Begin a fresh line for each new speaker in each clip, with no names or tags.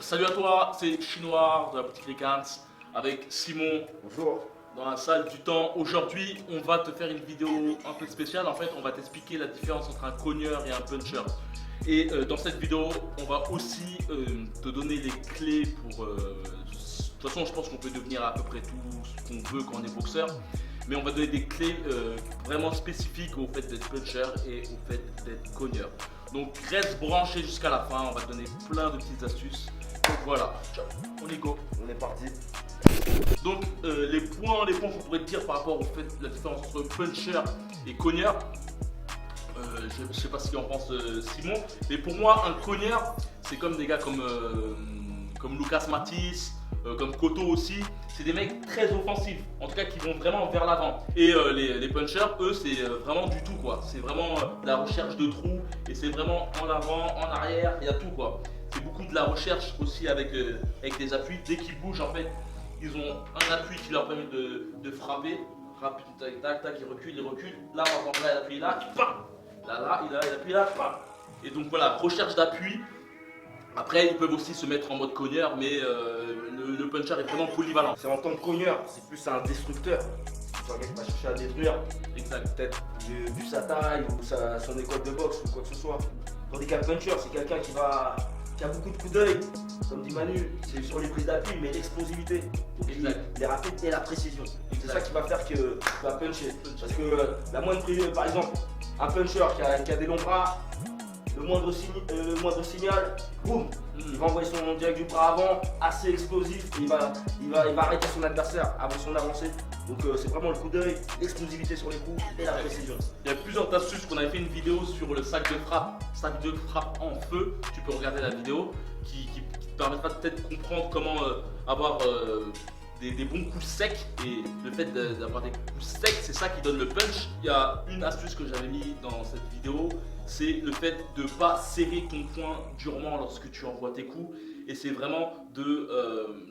Salut à toi, c'est Chinois de la boutique Ricans avec Simon.
Bonjour.
Dans la salle du temps. Aujourd'hui, on va te faire une vidéo un peu spéciale. En fait, on va t'expliquer la différence entre un cogneur et un puncher. Et dans cette vidéo, on va aussi te donner les clés pour... de toute façon, je pense qu'on peut devenir à peu près tout ce qu'on veut quand on est boxeur. Mais on va donner des clés vraiment spécifiques au fait d'être puncher et au fait d'être cogneur. Donc reste branché jusqu'à la fin, on va te donner plein de petites astuces. Donc voilà, ciao, on est go.
On est parti.
Donc les points qu'on pourrait te dire par rapport au fait de la différence entre puncher et cogneur, je ne sais pas ce qu'en pense Simon, mais pour moi un cogneur c'est comme des gars comme Lucas Matisse, comme Cotto aussi, c'est des mecs très offensifs, en tout cas qui vont vraiment vers l'avant. Et les punchers, eux, c'est vraiment du tout quoi, c'est vraiment la recherche de trous et c'est vraiment en avant, en arrière, il y a tout quoi. C'est beaucoup de la recherche aussi avec des appuis, dès qu'ils bougent en fait. Ils ont un appui qui leur permet de frapper. Rapide, tac, tac, tac, ils reculent. Là, par exemple, là, il appuie là, bam. Là, il appuie là, bam. Et donc voilà, recherche d'appui. Après, ils peuvent aussi se mettre en mode cogneur, mais le puncher est vraiment polyvalent.
C'est en tant que cogneur, c'est plus un destructeur. C'est un mec qui va chercher à détruire.
Exact.
Peut-être vu sa taille ou son école de boxe ou quoi que ce soit. Tandis qu'un puncher, c'est quelqu'un qui a beaucoup de coups d'œil. Comme dit Manu, c'est sur les prises d'appui, mais l'explosivité. Donc il est rapide et la précision. C'est ça qui va faire que tu vas puncher. Parce que la moindre prise, par exemple, un puncher qui a des longs bras, le moindre signal, boum, il va envoyer son direct du bras avant, assez explosif, et il va arrêter son adversaire avant son avancée. Donc c'est vraiment le coup d'œil, l'explosivité sur les coups et la précision.
Il y a plusieurs astuces qu'on avait fait une vidéo sur le sac de frappe en feu. Tu peux regarder la vidéo qui te permettra de peut-être comprendre comment avoir des bons coups secs, et le fait d'avoir des coups secs, c'est ça qui donne le punch. Il y a une astuce que j'avais mis dans cette vidéo, c'est le fait de ne pas serrer ton poing durement lorsque tu envoies tes coups, et c'est vraiment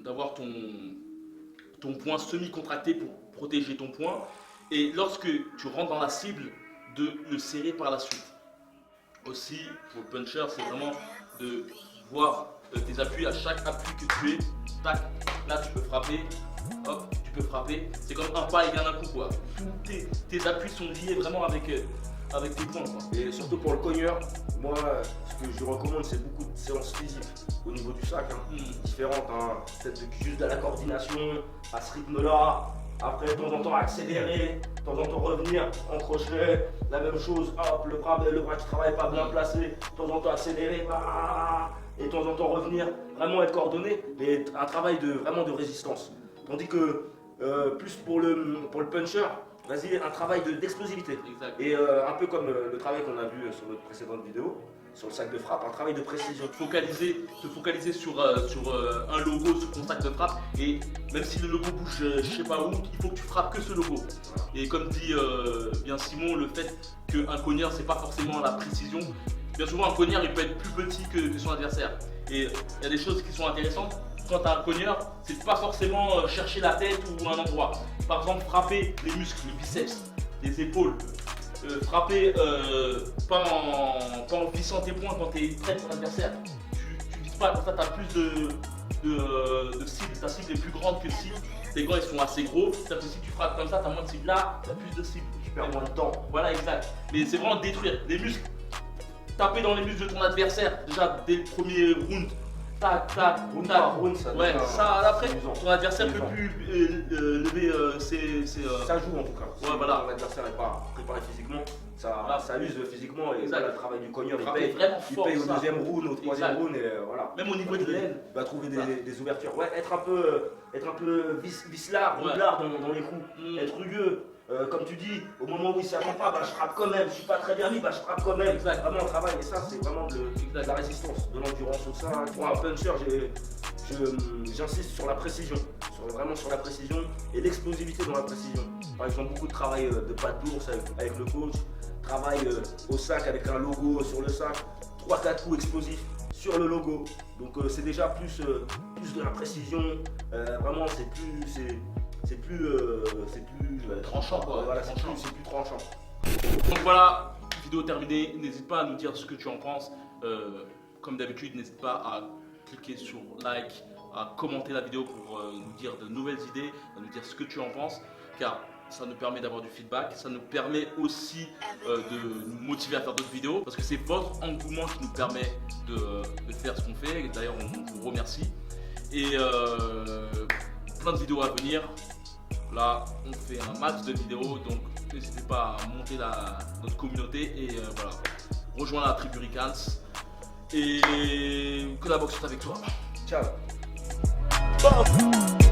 d'avoir ton poing semi-contracté pour protéger ton poing, et lorsque tu rentres dans la cible, de le serrer par la suite. Aussi, pour le puncher, c'est vraiment de voir tes appuis à chaque appui que tu es. Tac, là tu peux frapper, hop, tu peux frapper. C'est comme un pas égal un coup quoi. Tous tes appuis sont liés vraiment avec tes poings quoi.
Et surtout pour le cogneur, moi ce que je recommande, c'est beaucoup de séances physiques au niveau du sac, différentes, peut-être juste de la coordination à ce rythme-là. Après, de temps en temps, accélérer, de temps en temps, revenir en crochet, la même chose, hop, le bras qui travaille pas bien placé, de temps en temps, accélérer, et de temps en temps, revenir, vraiment être coordonné, mais un travail vraiment de résistance. Tandis que, plus pour le puncher, vas-y, un travail d'explosivité. Et un peu comme le travail qu'on a vu sur notre précédente vidéo, sur le sac de frappe, un travail de précision.
Te focaliser sur un logo sur ton sac de frappe, et même si le logo bouge je sais pas où, il faut que tu frappes que ce logo. Voilà. Et comme dit bien Simon, le fait qu'un cogneur c'est pas forcément la précision. Bien souvent un cogneur il peut être plus petit que son adversaire. Et il y a des choses qui sont intéressantes. Quand tu as un cogneur, c'est pas forcément chercher la tête ou un endroit. Par exemple, frapper les muscles, les biceps, les épaules. Frapper pas en vissant tes poings quand tu es près de ton adversaire. Tu vises pas, comme ça tu as plus de cible. Ta cible est plus grande que cible. Tes gants ils sont assez gros. C'est-à-dire que si tu frappes comme ça, tu as moins de cible. Là, tu as plus de cible.
Tu perds moins de temps.
Voilà, exact. Mais c'est vraiment détruire les muscles. Taper dans les muscles de ton adversaire, déjà dès le premier round. Tac, tac,
round
tac.
par round, ça
ouais, ça après, ton adversaire
peut
plus lever ses.
Ça joue en tout cas.
Ouais, voilà.
Ton adversaire n'est pas préparé physiquement, ça use physiquement, et
exact.
Voilà, le travail du cogneur, il
paye
au deuxième round, au troisième round, et voilà.
Même au niveau de l'aine,
il va trouver des ouvertures. Ouais, être un peu vicelard, roublard dans les coups, être rugueux. Comme tu dis, au moment où il ne s'attend pas, je frappe quand même. Je suis pas très bien mis, je frappe quand même.
Exact.
Vraiment un travail, et ça c'est vraiment de la résistance, de l'endurance au sein. Pour un puncher, j'insiste sur la précision, vraiment sur la précision et l'explosivité dans la précision. Par exemple, beaucoup de travail de patte d'ours avec le coach, travail au sac avec un logo sur le sac, 3-4 coups explosifs sur le logo. Donc c'est déjà plus de la précision, vraiment c'est plus
tranchant quoi.
Voilà, c'est plus tranchant.
Donc voilà, vidéo terminée. N'hésite pas à nous dire ce que tu en penses. Comme d'habitude, n'hésite pas à cliquer sur like, à commenter la vidéo pour nous dire de nouvelles idées, à nous dire ce que tu en penses, car ça nous permet d'avoir du feedback, ça nous permet aussi de nous motiver à faire d'autres vidéos, parce que c'est votre engouement qui nous permet de faire ce qu'on fait. D'ailleurs, on vous remercie. Et plein de vidéos à venir. Là, on fait un max de vidéos, donc n'hésitez pas à monter notre communauté et voilà, rejoindre la tribu Ricans. Et que la boxe soit avec toi.
Ciao.
Boom.